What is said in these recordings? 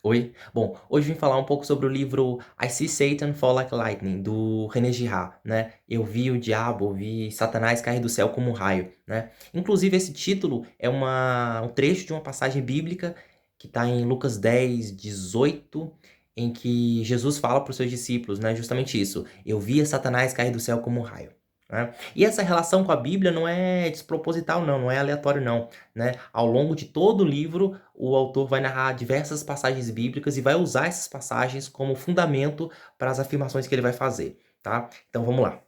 Oi? Bom, hoje eu vim falar um pouco sobre o livro I See Satan Fall Like Lightning, do René Girard, né? Eu vi o diabo, vi Satanás cair do céu como um raio, né? Inclusive, esse título é um trecho de uma passagem bíblica que está em Lucas 10, 18, em que Jesus fala para os seus discípulos, né? Justamente isso. Eu via Satanás cair do céu como um raio. Né? E essa relação com a Bíblia não é desproposital, não é aleatório, não, né? Ao longo de todo o livro, o autor vai narrar diversas passagens bíblicas e vai usar essas passagens como fundamento para as afirmações que ele vai fazer, tá? Então vamos lá,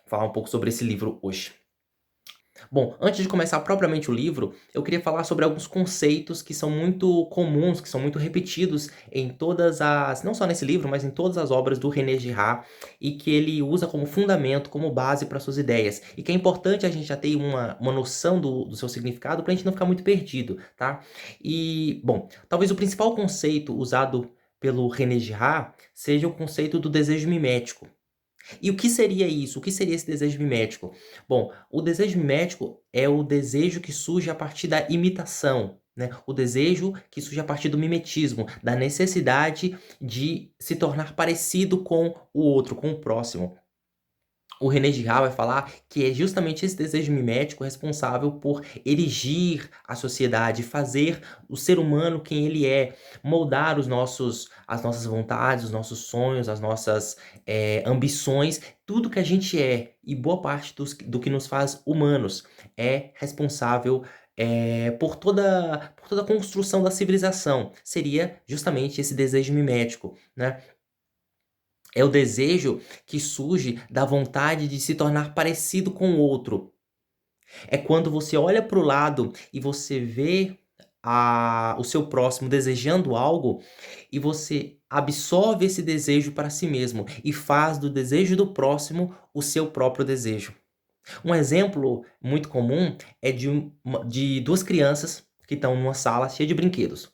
falar um pouco sobre esse livro hoje. Bom, antes de começar propriamente o livro, eu queria falar sobre alguns conceitos que são muito comuns, que são muito repetidos em todas as, não só nesse livro, mas em todas as obras do René Girard, e que ele usa como fundamento, como base para suas ideias, e que é importante a gente já ter uma noção do seu significado para a gente não ficar muito perdido, tá? E, bom, talvez o principal conceito usado pelo René Girard seja o conceito do desejo mimético. E o que seria isso? O que seria esse desejo mimético? Bom, o desejo mimético é o desejo que surge a partir da imitação, né? O desejo que surge a partir do mimetismo, da necessidade de se tornar parecido com o outro, com o próximo. O René Girard vai falar que é justamente esse desejo mimético responsável por erigir a sociedade, fazer o ser humano quem ele é, moldar as nossas vontades, os nossos sonhos, as nossas ambições, tudo que a gente é e boa parte do que nos faz humanos é responsável por toda a construção da civilização. Seria justamente esse desejo mimético, né? É o desejo que surge da vontade de se tornar parecido com o outro. É quando você olha para o lado e você vê o seu próximo desejando algo e você absorve esse desejo para si mesmo e faz do desejo do próximo o seu próprio desejo. Um exemplo muito comum é de duas crianças que estão numa sala cheia de brinquedos.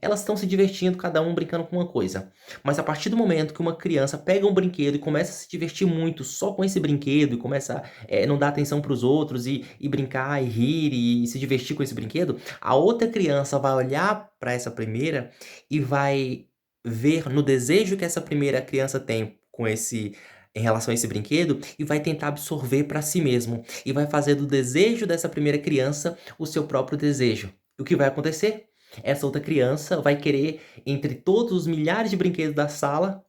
Elas estão se divertindo, cada um brincando com uma coisa. Mas a partir do momento que uma criança pega um brinquedo e começa a se divertir muito só com esse brinquedo e começa a não dar atenção para os outros e brincar e rir e se divertir com esse brinquedo, a outra criança vai olhar para essa primeira e vai ver no desejo que essa primeira criança tem com esse em relação a esse brinquedo e vai tentar absorver para si mesmo e vai fazer do desejo dessa primeira criança o seu próprio desejo. O que vai acontecer? Essa outra criança vai querer, entre todos os milhares de brinquedos da sala,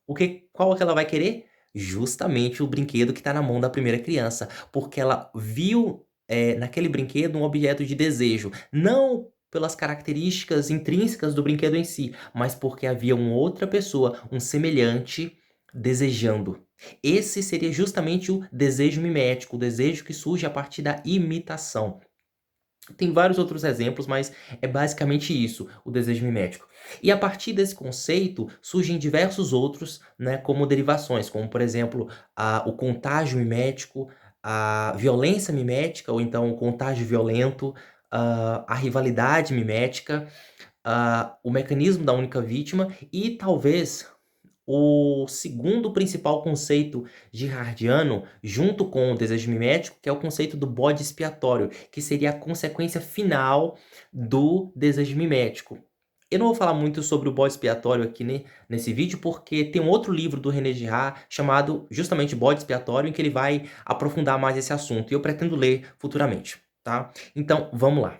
qual que ela vai querer? Justamente o brinquedo que está na mão da primeira criança, porque ela viu naquele brinquedo um objeto de desejo, não pelas características intrínsecas do brinquedo em si, mas porque havia uma outra pessoa, um semelhante, desejando. Esse seria justamente o desejo mimético, o desejo que surge a partir da imitação. Tem vários outros exemplos, mas é basicamente isso, o desejo mimético. E a partir desse conceito surgem diversos outros, né, como derivações, como por exemplo, o contágio mimético, a violência mimética, ou então o contágio violento, a rivalidade mimética, o mecanismo da única vítima e talvez o segundo principal conceito girardiano, junto com o desejo mimético, que é o conceito do bode expiatório, que seria a consequência final do desejo mimético. Eu não vou falar muito sobre o bode expiatório aqui nesse vídeo, porque tem um outro livro do René Girard chamado justamente Bode Expiatório, em que ele vai aprofundar mais esse assunto, e eu pretendo ler futuramente, tá? Então, vamos lá.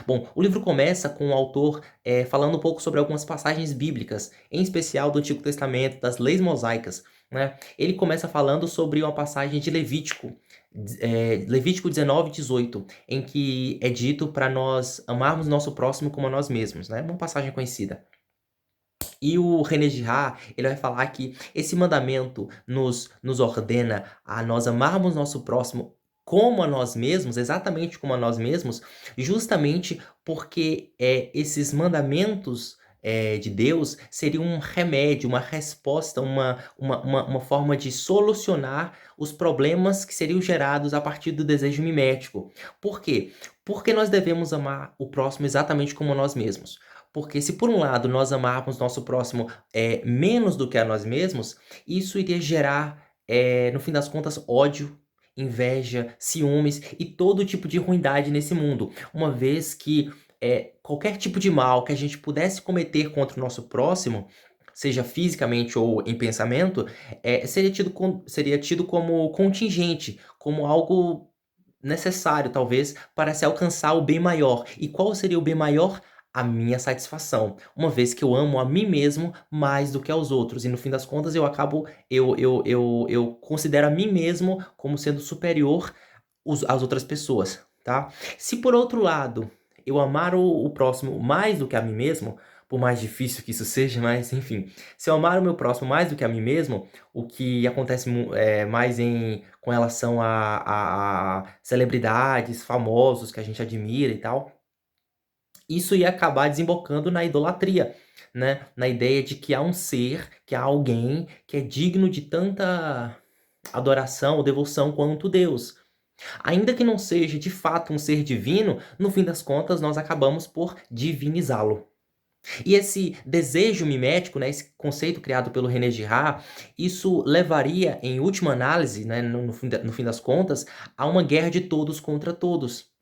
Bom, o livro começa com o autor falando um pouco sobre algumas passagens bíblicas, em especial do Antigo Testamento, das leis mosaicas, né? Ele começa falando sobre uma passagem de Levítico, Levítico 19, 18, em que é dito para nós amarmos nosso próximo como a nós mesmos, né? Uma passagem conhecida. E o René Girard, ele vai falar que esse mandamento nos ordena a nós amarmos nosso próximo como a nós mesmos, exatamente como a nós mesmos, justamente porque esses mandamentos de Deus seriam um remédio, uma resposta, uma forma de solucionar os problemas que seriam gerados a partir do desejo mimético. Por quê? Porque nós devemos amar o próximo exatamente como a nós mesmos. Porque se por um lado nós amarmos nosso próximo menos do que a nós mesmos, isso iria gerar, no fim das contas, ódio, inveja, ciúmes e todo tipo de ruindade nesse mundo. Uma vez que qualquer tipo de mal que a gente pudesse cometer contra o nosso próximo, seja fisicamente ou em pensamento, seria tido como contingente, como algo necessário, talvez, para se alcançar o bem maior. E qual seria o bem maior? A minha satisfação, uma vez que eu amo a mim mesmo mais do que aos outros. E no fim das contas, eu considero a mim mesmo como sendo superior às outras pessoas, tá? Se por outro lado, eu amar o próximo mais do que a mim mesmo, por mais difícil que isso seja, mas enfim, se eu amar o meu próximo mais do que a mim mesmo, o que acontece mais com relação a celebridades, famosos que a gente admira e tal, isso ia acabar desembocando na idolatria, né? Na ideia de que há um ser, que há alguém que é digno de tanta adoração ou devoção quanto Deus. Ainda que não seja de fato um ser divino, no fim das contas nós acabamos por divinizá-lo. E esse desejo mimético, né, esse conceito criado pelo René Girard, isso levaria, em última análise, né, no fim das contas, a uma guerra de todos contra todos.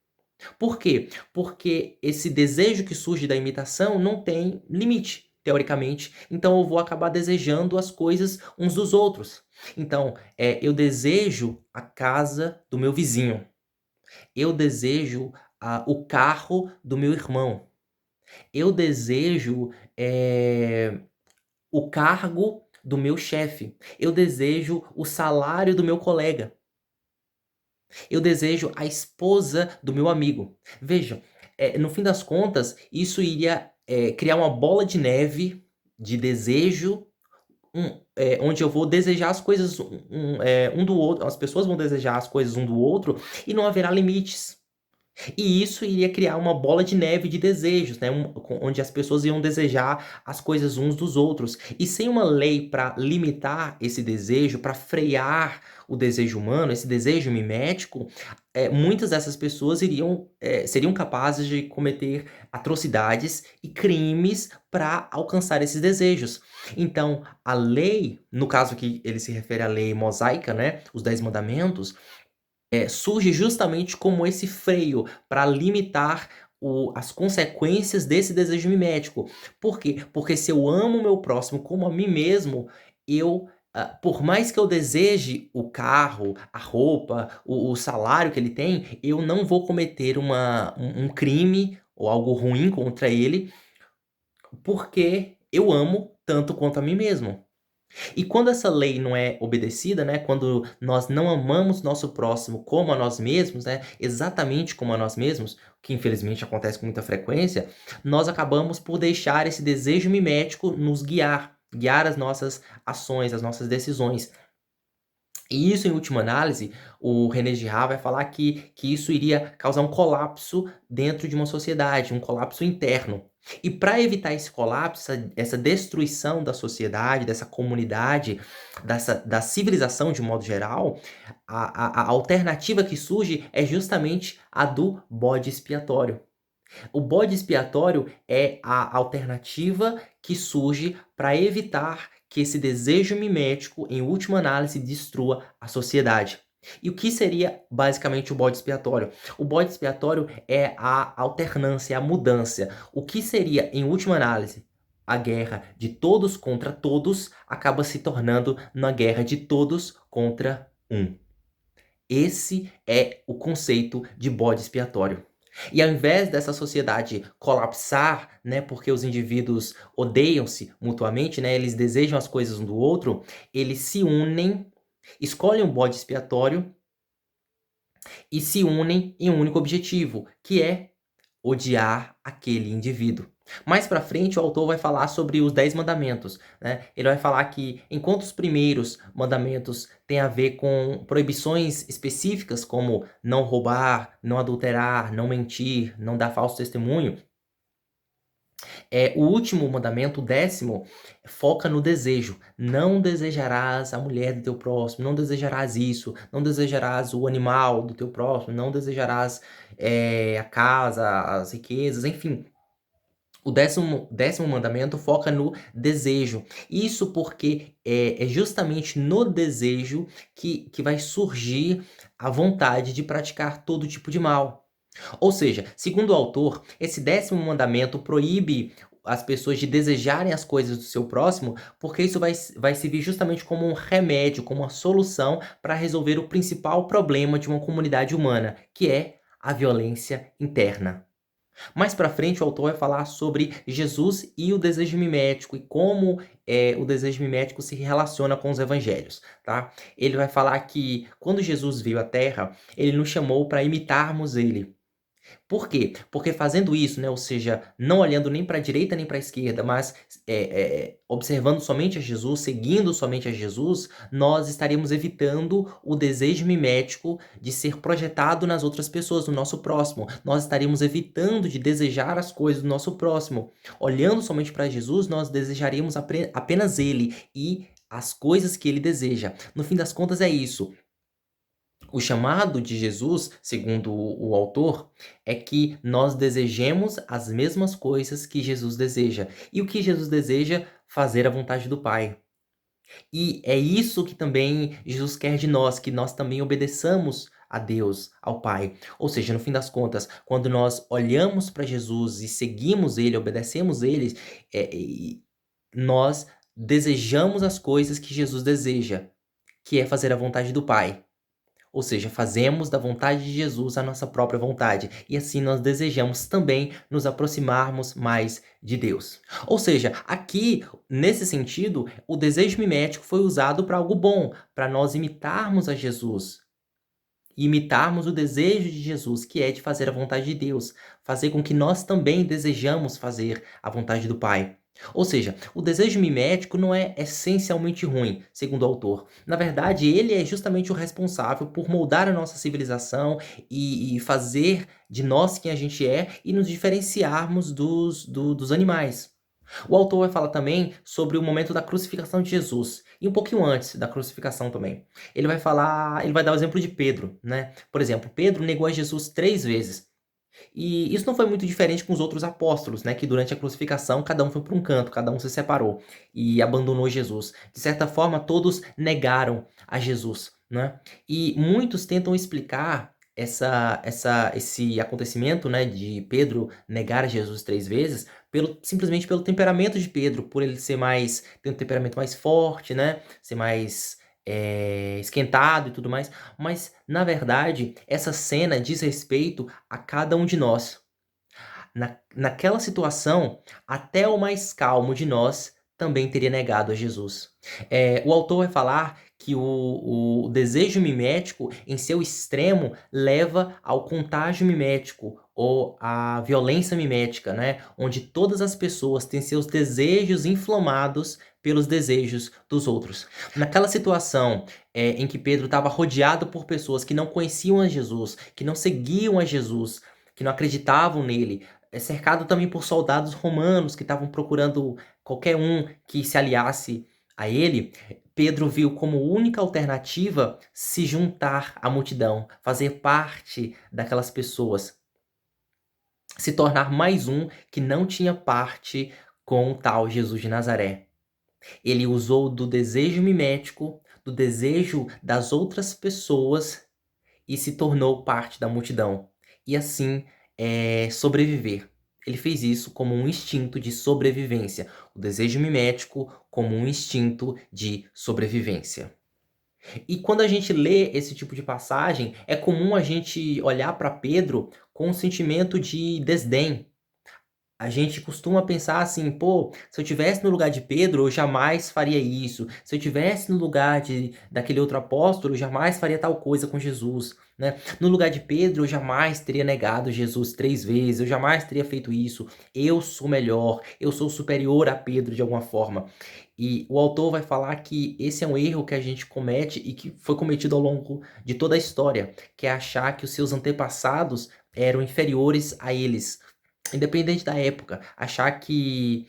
Por quê? Porque esse desejo que surge da imitação não tem limite, teoricamente. Então eu vou acabar desejando as coisas uns dos outros. Então, eu desejo a casa do meu vizinho. Eu desejo o carro do meu irmão. Eu desejo o cargo do meu chefe. Eu desejo o salário do meu colega. Eu desejo a esposa do meu amigo. Vejam, no fim das contas, isso iria criar uma bola de neve de desejo, onde eu vou desejar as coisas um do outro, as pessoas vão desejar as coisas um do outro e não haverá limites. E isso iria criar uma bola de neve de desejos, né? Onde as pessoas iam desejar as coisas uns dos outros. E sem uma lei para limitar esse desejo, para frear o desejo humano, esse desejo mimético, muitas dessas pessoas seriam capazes de cometer atrocidades e crimes para alcançar esses desejos. Então, a lei, no caso que ele se refere à lei mosaica, né? Os 10 mandamentos, surge justamente como esse freio para limitar as consequências desse desejo mimético. Por quê? Porque se eu amo o meu próximo como a mim mesmo, por mais que eu deseje o carro, a roupa, o salário que ele tem, eu não vou cometer um crime ou algo ruim contra ele, porque eu amo tanto quanto a mim mesmo. E quando essa lei não é obedecida, né, quando nós não amamos nosso próximo como a nós mesmos, né, exatamente como a nós mesmos, o que infelizmente acontece com muita frequência, nós acabamos por deixar esse desejo mimético nos guiar as nossas ações, as nossas decisões. E isso, em última análise, o René Girard vai falar que isso iria causar um colapso dentro de uma sociedade, um colapso interno. E para evitar esse colapso, essa destruição da sociedade, dessa comunidade, da civilização de um modo geral, a alternativa que surge é justamente a do bode expiatório. O bode expiatório é a alternativa que surge para evitar que esse desejo mimético, em última análise, destrua a sociedade. E o que seria basicamente o bode expiatório? O bode expiatório é a alternância, é a mudança. O que seria, em última análise, a guerra de todos contra todos, acaba se tornando na guerra de todos contra um. Esse é o conceito de bode expiatório. E ao invés dessa sociedade colapsar, né, porque os indivíduos odeiam-se mutuamente, né, eles desejam as coisas um do outro, eles se unem, escolhem um bode expiatório e se unem em um único objetivo, que é odiar aquele indivíduo. Mais para frente, o autor vai falar sobre os 10 mandamentos, né? Ele vai falar que, enquanto os primeiros mandamentos têm a ver com proibições específicas, como não roubar, não adulterar, não mentir, não dar falso testemunho, o último mandamento, o 10º, foca no desejo. Não desejarás a mulher do teu próximo, não desejarás isso, não desejarás o animal do teu próximo, não desejarás a casa, as riquezas, enfim. O décimo mandamento foca no desejo. Isso porque é justamente no desejo que vai surgir a vontade de praticar todo tipo de mal. Ou seja, segundo o autor, esse 10º mandamento proíbe as pessoas de desejarem as coisas do seu próximo, porque isso vai servir justamente como um remédio, como uma solução para resolver o principal problema de uma comunidade humana, que é a violência interna. Mais para frente, o autor vai falar sobre Jesus e o desejo mimético e como o desejo mimético se relaciona com os evangelhos, tá? Ele vai falar que quando Jesus veio à Terra, ele nos chamou para imitarmos ele. Por quê? Porque fazendo isso, né, ou seja, não olhando nem para a direita nem para a esquerda, mas observando somente a Jesus, seguindo somente a Jesus, nós estaríamos evitando o desejo mimético de ser projetado nas outras pessoas, no nosso próximo. Nós estaríamos evitando de desejar as coisas do nosso próximo. Olhando somente para Jesus, nós desejaríamos apenas Ele e as coisas que Ele deseja. No fim das contas, é isso. O chamado de Jesus, segundo o autor, é que nós desejemos as mesmas coisas que Jesus deseja. E o que Jesus deseja? Fazer a vontade do Pai. E é isso que também Jesus quer de nós, que nós também obedeçamos a Deus, ao Pai. Ou seja, no fim das contas, quando nós olhamos para Jesus e seguimos Ele, obedecemos Ele, nós desejamos as coisas que Jesus deseja, que é fazer a vontade do Pai. Ou seja, fazemos da vontade de Jesus a nossa própria vontade, e assim nós desejamos também nos aproximarmos mais de Deus. Ou seja, aqui, nesse sentido, o desejo mimético foi usado para algo bom, para nós imitarmos a Jesus. E imitarmos o desejo de Jesus, que é de fazer a vontade de Deus, fazer com que nós também desejamos fazer a vontade do Pai. Ou seja, o desejo mimético não é essencialmente ruim, segundo o autor. Na verdade, ele é justamente o responsável por moldar a nossa civilização e fazer de nós quem a gente é e nos diferenciarmos dos animais. O autor vai falar também sobre o momento da crucificação de Jesus e um pouquinho antes da crucificação também. Ele vai dar o exemplo de Pedro, né? Por exemplo, Pedro negou a Jesus 3 vezes. E isso não foi muito diferente com os outros apóstolos, né? Que durante a crucificação cada um foi para um canto, cada um se separou e abandonou Jesus. De certa forma, todos negaram a Jesus, né? E muitos tentam explicar esse acontecimento, né, de Pedro negar a Jesus 3 vezes, simplesmente pelo temperamento de Pedro, por ele ter um temperamento mais forte, né? Ser mais esquentado e tudo mais. Mas, na verdade, essa cena diz respeito a cada um de nós. Naquela situação, até o mais calmo de nós também teria negado a Jesus. O autor vai falar que o desejo mimético, em seu extremo, leva ao contágio mimético ou à violência mimética, né? Onde todas as pessoas têm seus desejos inflamados pelos desejos dos outros. Naquela situação em que Pedro estava rodeado por pessoas que não conheciam a Jesus, que não seguiam a Jesus, que não acreditavam nele, cercado também por soldados romanos que estavam procurando qualquer um que se aliasse a ele, Pedro viu como única alternativa se juntar à multidão, fazer parte daquelas pessoas, se tornar mais um que não tinha parte com o tal Jesus de Nazaré. Ele usou do desejo mimético, do desejo das outras pessoas e se tornou parte da multidão. E assim, sobreviver. Ele fez isso como um instinto de sobrevivência. O desejo mimético como um instinto de sobrevivência. E quando a gente lê esse tipo de passagem, é comum a gente olhar para Pedro com um sentimento de desdém. A gente costuma pensar assim: "Pô, se eu tivesse no lugar de Pedro, eu jamais faria isso. Se eu tivesse no lugar daquele outro apóstolo, eu jamais faria tal coisa com Jesus", né. "No lugar de Pedro, eu jamais teria negado Jesus 3 vezes, eu jamais teria feito isso. Eu sou melhor, eu sou superior a Pedro de alguma forma". E o autor vai falar que esse é um erro que a gente comete e que foi cometido ao longo de toda a história, que é achar que os seus antepassados eram inferiores a eles. Independente da época, achar que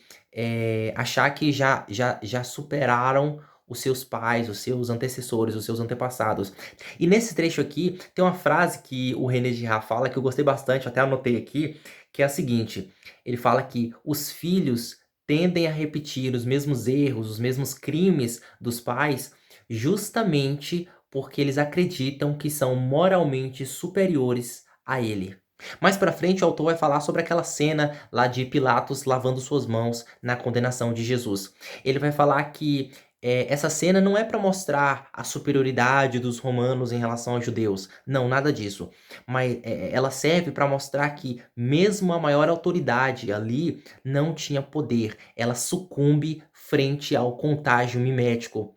já superaram os seus pais, os seus antecessores, os seus antepassados. E nesse trecho aqui, tem uma frase que o René Girard fala, que eu gostei bastante, até anotei aqui, que é a seguinte: ele fala que os filhos tendem a repetir os mesmos erros, os mesmos crimes dos pais, justamente porque eles acreditam que são moralmente superiores a ele. Mais pra frente, o autor vai falar sobre aquela cena lá de Pilatos lavando suas mãos na condenação de Jesus. Ele vai falar que essa cena não é para mostrar a superioridade dos romanos em relação aos judeus. Não, nada disso. Mas ela serve para mostrar que mesmo a maior autoridade ali não tinha poder. Ela sucumbe frente ao contágio mimético,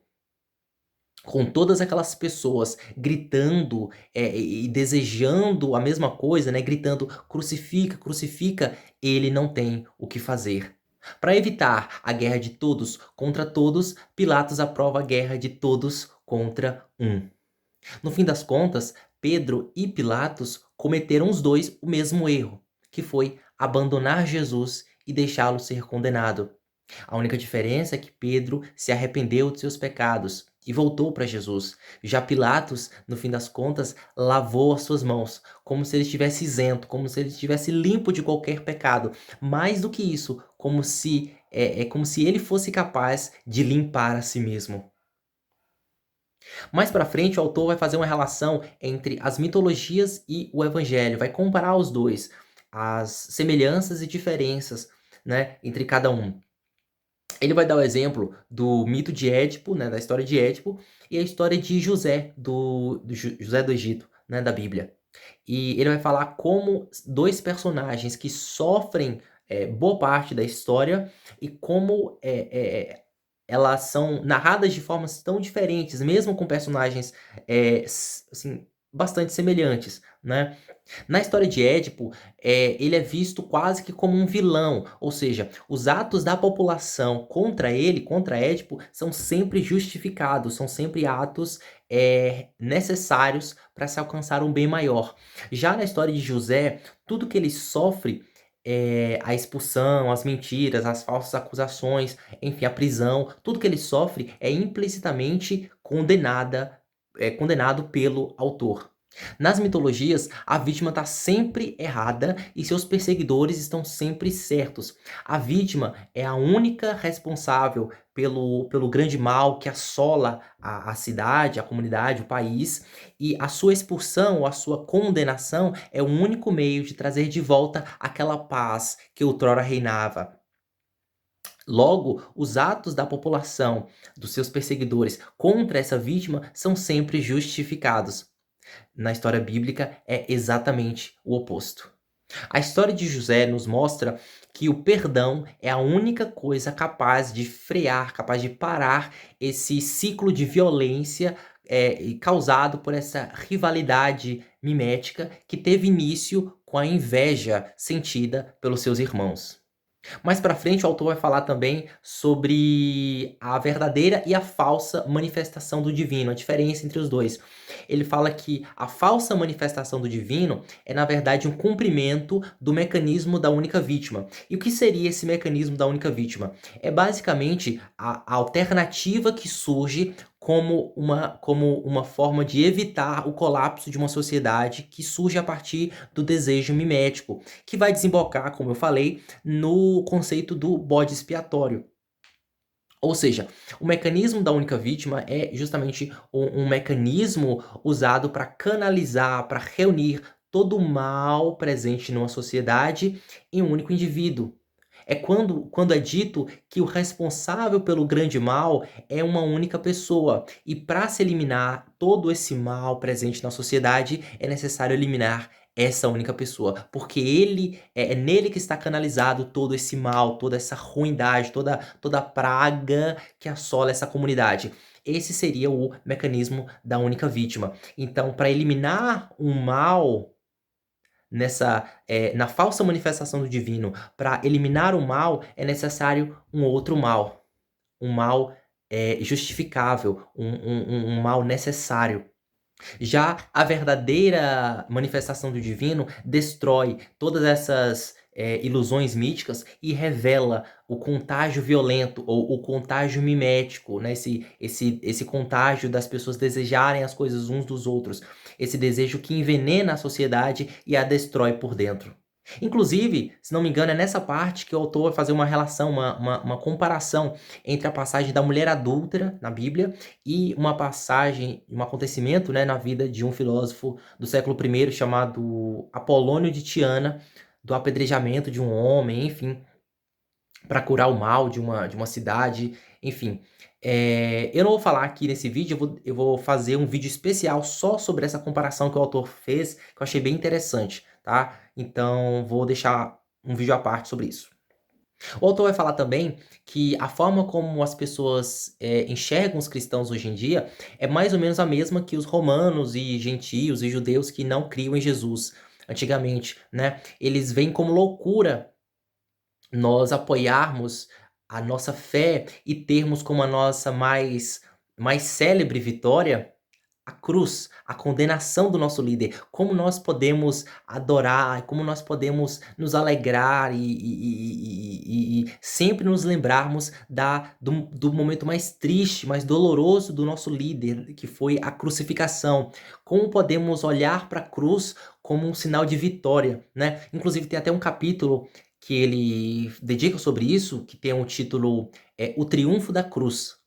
com todas aquelas pessoas gritando, e desejando a mesma coisa, né, gritando: "Crucifica, crucifica", ele não tem o que fazer. Para evitar a guerra de todos contra todos, Pilatos aprova a guerra de todos contra um. No fim das contas, Pedro e Pilatos cometeram os dois o mesmo erro, que foi abandonar Jesus e deixá-lo ser condenado. A única diferença é que Pedro se arrependeu de seus pecados e voltou para Jesus. Já Pilatos, no fim das contas, lavou as suas mãos, como se ele estivesse isento, como se ele estivesse limpo de qualquer pecado. Mais do que isso, como se ele fosse capaz de limpar a si mesmo. Mais para frente, o autor vai fazer uma relação entre as mitologias e o evangelho, vai comparar os dois, as semelhanças e diferenças, né, entre cada um. Ele vai dar o exemplo do mito de Édipo, né, da história de Édipo, e a história de José, José do Egito, né, da Bíblia. E ele vai falar como dois personagens que sofrem boa parte da história e como elas são narradas de formas tão diferentes, mesmo com personagens assim, bastante semelhantes, né? Na história de Édipo, ele é visto quase que como um vilão, ou seja, os atos da população contra ele, contra Édipo, são sempre justificados, são sempre atos necessários para se alcançar um bem maior. Já na história de José, tudo que ele sofre, a expulsão, as mentiras, as falsas acusações, enfim, a prisão, tudo que ele sofre é implicitamente condenado pelo autor. Nas mitologias, a vítima está sempre errada e seus perseguidores estão sempre certos. A vítima é a única responsável pelo grande mal que assola a cidade, a comunidade, o país, e a sua expulsão ou a sua condenação é o único meio de trazer de volta aquela paz que outrora reinava. Logo, os atos da população, dos seus perseguidores contra essa vítima são sempre justificados. Na história bíblica é exatamente o oposto. A história de José nos mostra que o perdão é a única coisa capaz de frear, capaz de parar esse ciclo de violência causado por essa rivalidade mimética que teve início com a inveja sentida pelos seus irmãos. Mais para frente, o autor vai falar também sobre a verdadeira e a falsa manifestação do divino, a diferença entre os dois. Ele fala que a falsa manifestação do divino é, na verdade, um cumprimento do mecanismo da única vítima. E o que seria esse mecanismo da única vítima? É basicamente a alternativa que surge como uma forma de evitar o colapso de uma sociedade que surge a partir do desejo mimético, que vai desembocar, como eu falei, no conceito do bode expiatório. Ou seja, o mecanismo da única vítima é justamente um mecanismo usado para canalizar, para reunir todo o mal presente numa sociedade em um único indivíduo. É quando é dito que o responsável pelo grande mal é uma única pessoa. E para se eliminar todo esse mal presente na sociedade, é necessário eliminar essa única pessoa. Porque é nele que está canalizado todo esse mal, toda essa ruindade, toda a praga que assola essa comunidade. Esse seria o mecanismo da única vítima. Então, para eliminar um mal na falsa manifestação do divino, para eliminar o mal, é necessário um outro mal. Um mal justificável, um mal necessário. Já a verdadeira manifestação do divino destrói todas essas ilusões míticas e revela o contágio violento ou o contágio mimético, né? Esse contágio das pessoas desejarem as coisas uns dos outros. Esse desejo que envenena a sociedade e a destrói por dentro. Inclusive, se não me engano, é nessa parte que o autor vai fazer uma relação, uma comparação entre a passagem da mulher adúltera na Bíblia e uma passagem, um acontecimento, né, na vida de um filósofo do século I chamado Apolônio de Tiana, do apedrejamento de um homem, enfim, para curar o mal de uma cidade, enfim. Eu não vou falar aqui nesse vídeo, eu vou fazer um vídeo especial só sobre essa comparação que o autor fez, que eu achei bem interessante, tá? Então, vou deixar um vídeo à parte sobre isso. O autor vai falar também que a forma como as pessoas enxergam os cristãos hoje em dia é mais ou menos a mesma que os romanos e gentios e judeus que não criam em Jesus antigamente, né? Eles veem como loucura nós apoiarmos a nossa fé e termos como a nossa mais célebre vitória a cruz, a condenação do nosso líder. Como nós podemos adorar, como nós podemos nos alegrar e sempre nos lembrarmos do momento mais triste, mais doloroso do nosso líder, que foi a crucificação. Como podemos olhar para a cruz como um sinal de vitória, né? Inclusive tem até um capítulo que ele dedica sobre isso, que tem o título O Triunfo da Cruz,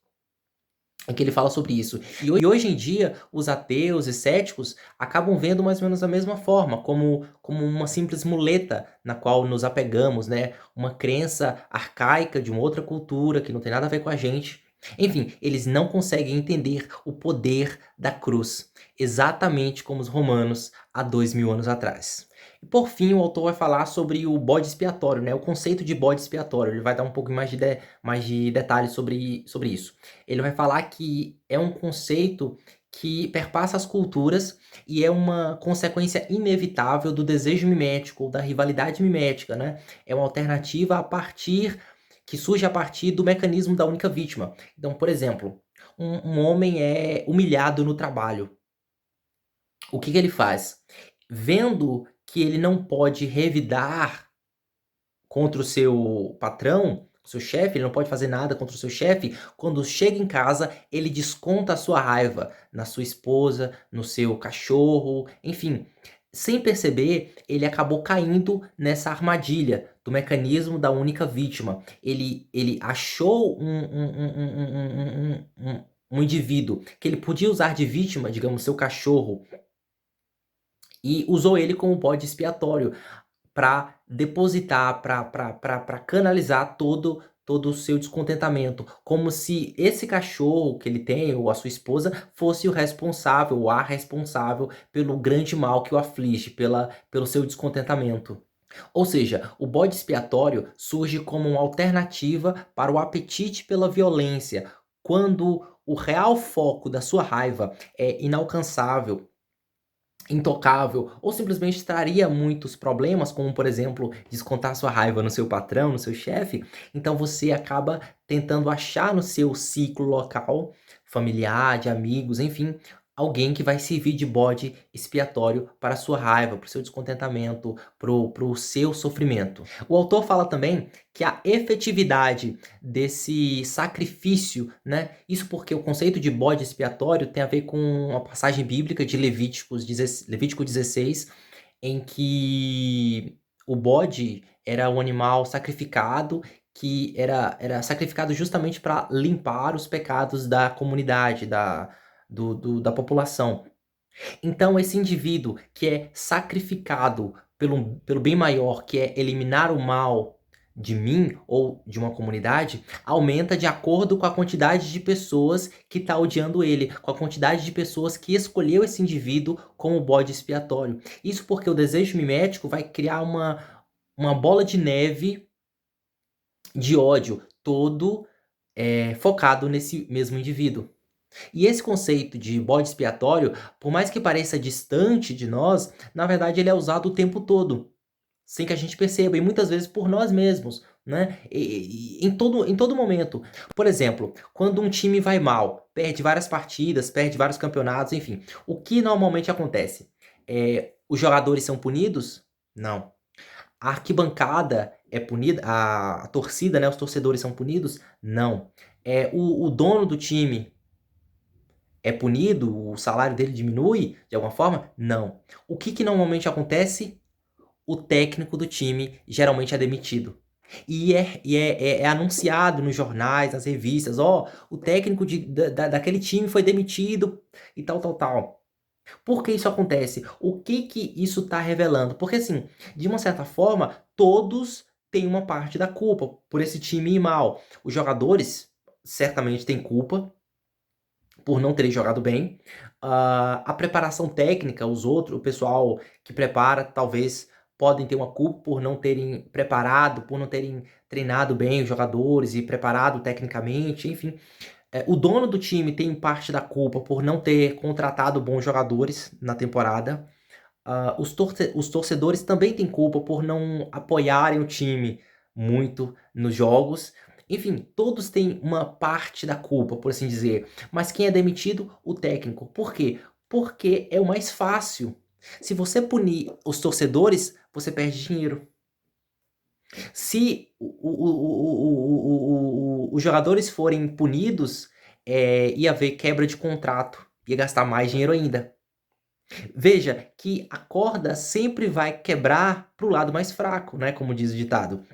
em que ele fala sobre isso. E hoje em dia, os ateus e céticos acabam vendo mais ou menos da mesma forma, como uma simples muleta na qual nos apegamos, né? Uma crença arcaica de uma outra cultura que não tem nada a ver com a gente. Enfim, eles não conseguem entender o poder da cruz, exatamente como os romanos há 2000 anos atrás. E por fim, o autor vai falar sobre o bode expiatório, né? O conceito de bode expiatório. Ele vai dar um pouco mais de detalhes sobre isso. Ele vai falar que é um conceito que perpassa as culturas e é uma consequência inevitável do desejo mimético, ou da rivalidade mimética, né? É uma alternativa que surge a partir do mecanismo da única vítima. Então, por exemplo, um homem é humilhado no trabalho. O que ele faz? Vendo que ele não pode revidar contra o seu patrão, o seu chefe, ele não pode fazer nada contra o seu chefe. Quando chega em casa, ele desconta a sua raiva na sua esposa, no seu cachorro, enfim. Sem perceber, ele acabou caindo nessa armadilha do mecanismo da única vítima. Ele achou um indivíduo que ele podia usar de vítima, digamos, seu cachorro, e usou ele como bode expiatório para depositar, para canalizar todo o seu descontentamento, como se esse cachorro que ele tem, ou a sua esposa, fosse o responsável, ou a responsável pelo grande mal que o aflige, pelo seu descontentamento. Ou seja, o bode expiatório surge como uma alternativa para o apetite pela violência, quando o real foco da sua raiva é inalcançável, intocável, ou simplesmente traria muitos problemas, como por exemplo, descontar sua raiva no seu patrão, no seu chefe, então você acaba tentando achar no seu ciclo local, familiar, de amigos, enfim, alguém que vai servir de bode expiatório para a sua raiva, para o seu descontentamento, para o seu sofrimento. O autor fala também que a efetividade desse sacrifício, né? Isso porque o conceito de bode expiatório tem a ver com a passagem bíblica de Levítico 16, em que o bode era um animal sacrificado que era sacrificado justamente para limpar os pecados da comunidade, da população. Então, esse indivíduo que é sacrificado pelo bem maior, que é eliminar o mal de mim ou de uma comunidade, aumenta de acordo com a quantidade de pessoas que está odiando ele, com a quantidade de pessoas que escolheu esse indivíduo como bode expiatório. Isso porque o desejo mimético vai criar uma bola de neve de ódio, todo focado nesse mesmo indivíduo. E esse conceito de bode expiatório, por mais que pareça distante de nós, na verdade ele é usado o tempo todo, sem que a gente perceba, e muitas vezes por nós mesmos, né? Em todo momento. Por exemplo, quando um time vai mal, perde várias partidas, perde vários campeonatos, enfim, o que normalmente acontece? Os jogadores são punidos? Não. A arquibancada é punida, a torcida, né, os torcedores são punidos? Não. O dono do time é punido? O salário dele diminui de alguma forma? Não. O que normalmente acontece? o técnico do time geralmente é demitido. E é anunciado nos jornais, nas revistas, ó, o técnico daquele time foi demitido e tal, tal, tal. Por que isso acontece? O que que isso está revelando? Porque assim, de uma certa forma, todos têm uma parte da culpa por esse time ir mal. Os jogadores certamente têm culpa por não terem jogado bem. A preparação técnica, o pessoal que prepara, talvez podem ter uma culpa por não terem preparado, por não terem treinado bem os jogadores e preparado tecnicamente, enfim. O dono do time tem parte da culpa por não ter contratado bons jogadores na temporada. Os torcedores também têm culpa por não apoiarem o time muito nos jogos. Enfim, todos têm uma parte da culpa, por assim dizer. Mas quem é demitido? O técnico. Por quê? Porque é o mais fácil. Se você punir os torcedores, você perde dinheiro. Se os jogadores forem punidos, ia haver quebra de contrato, ia gastar mais dinheiro ainda. Veja que a corda sempre vai quebrar para o lado mais fraco, né? Como diz o ditado,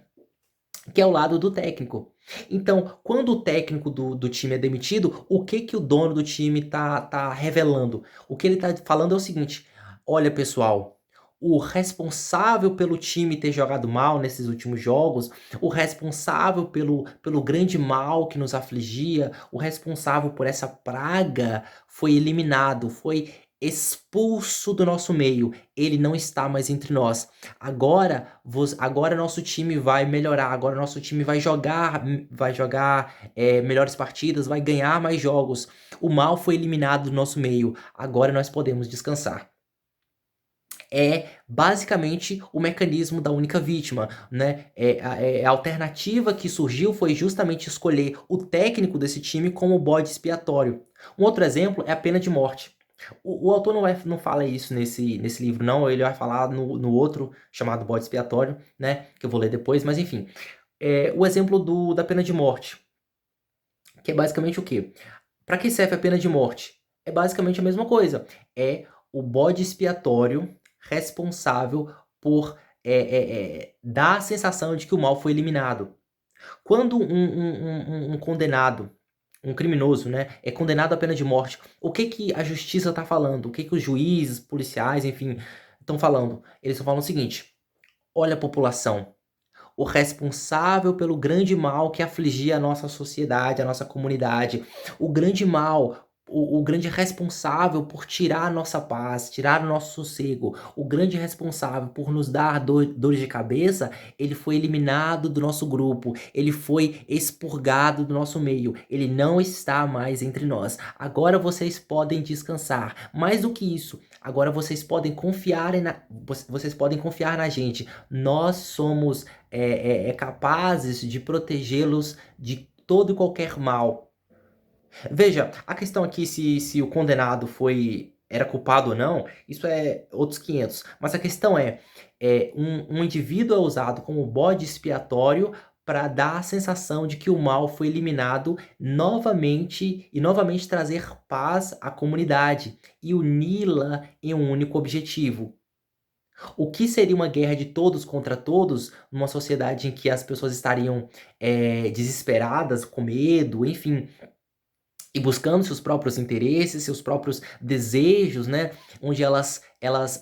que é o lado do técnico. Então, quando o técnico do time é demitido, o que que o dono do time tá revelando? O que ele tá falando é o seguinte: olha, pessoal, o responsável pelo time ter jogado mal nesses últimos jogos, o responsável pelo grande mal que nos afligia, o responsável por essa praga foi eliminado, foi expulso do nosso meio. Ele não está mais entre nós. Agora nosso time vai melhorar, agora nosso time vai jogar melhores partidas, vai ganhar mais jogos. O mal foi eliminado do nosso meio, agora nós podemos descansar. É basicamente o mecanismo da única vítima, né? A alternativa que surgiu foi justamente escolher o técnico desse time como bode expiatório. Um outro exemplo é a pena de morte. O autor não fala isso nesse livro, não. Ele vai falar no outro, chamado Bode Expiatório, né? Que eu vou ler depois, mas enfim. O exemplo da pena de morte, que é basicamente o quê? Para que serve a pena de morte? É basicamente a mesma coisa. É o bode expiatório responsável por dar a sensação de que o mal foi eliminado. Quando um condenado, um criminoso, né, é condenado à pena de morte, o que que a justiça está falando? O que que os juízes, policiais, enfim, estão falando? Eles estão falando o seguinte: olha, população, o responsável pelo grande mal que afligia a nossa sociedade, a nossa comunidade, o grande mal, o grande responsável por tirar a nossa paz, tirar o nosso sossego, o grande responsável por nos dar dores de cabeça, ele foi eliminado do nosso grupo, ele foi expurgado do nosso meio, ele não está mais entre nós. Agora vocês podem descansar. Mais do que isso, agora vocês podem confiar na gente. Nós somos capazes de protegê-los de todo e qualquer mal. Veja, a questão aqui se o condenado era culpado ou não, isso é outros 500. Mas a questão um indivíduo é usado como bode expiatório para dar a sensação de que o mal foi eliminado novamente e novamente trazer paz à comunidade e uni-la em um único objetivo. O que seria uma guerra de todos contra todos, numa sociedade em que as pessoas estariam desesperadas, com medo, enfim, e buscando seus próprios interesses, seus próprios desejos, né? Onde elas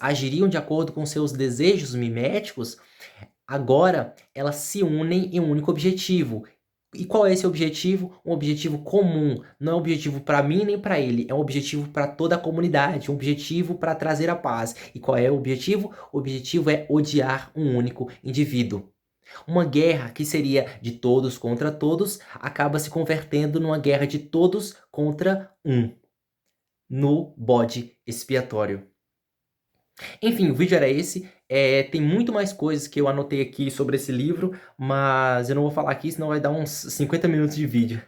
agiriam de acordo com seus desejos miméticos, agora elas se unem em um único objetivo. E qual é esse objetivo? Um objetivo comum. Não é um objetivo para mim nem para ele. É um objetivo para toda a comunidade. Um objetivo para trazer a paz. E qual é o objetivo? O objetivo é odiar um único indivíduo. Uma guerra que seria de todos contra todos acaba se convertendo numa guerra de todos contra um, no bode expiatório. Enfim, o vídeo era esse. Tem muito mais coisas que eu anotei aqui sobre esse livro, mas eu não vou falar aqui, senão vai dar uns 50 minutos de vídeo.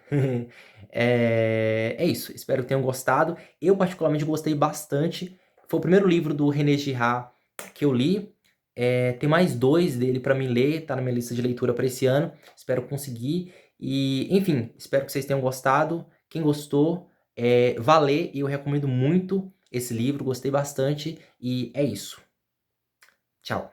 É isso, espero que tenham gostado. Eu particularmente gostei bastante. Foi o primeiro livro do René Girard que eu li. Tem mais 2 dele para mim ler, tá na minha lista de leitura para esse ano. Espero conseguir. E, enfim, espero que vocês tenham gostado. Quem gostou, vá ler, e eu recomendo muito esse livro, gostei bastante. E é isso. Tchau.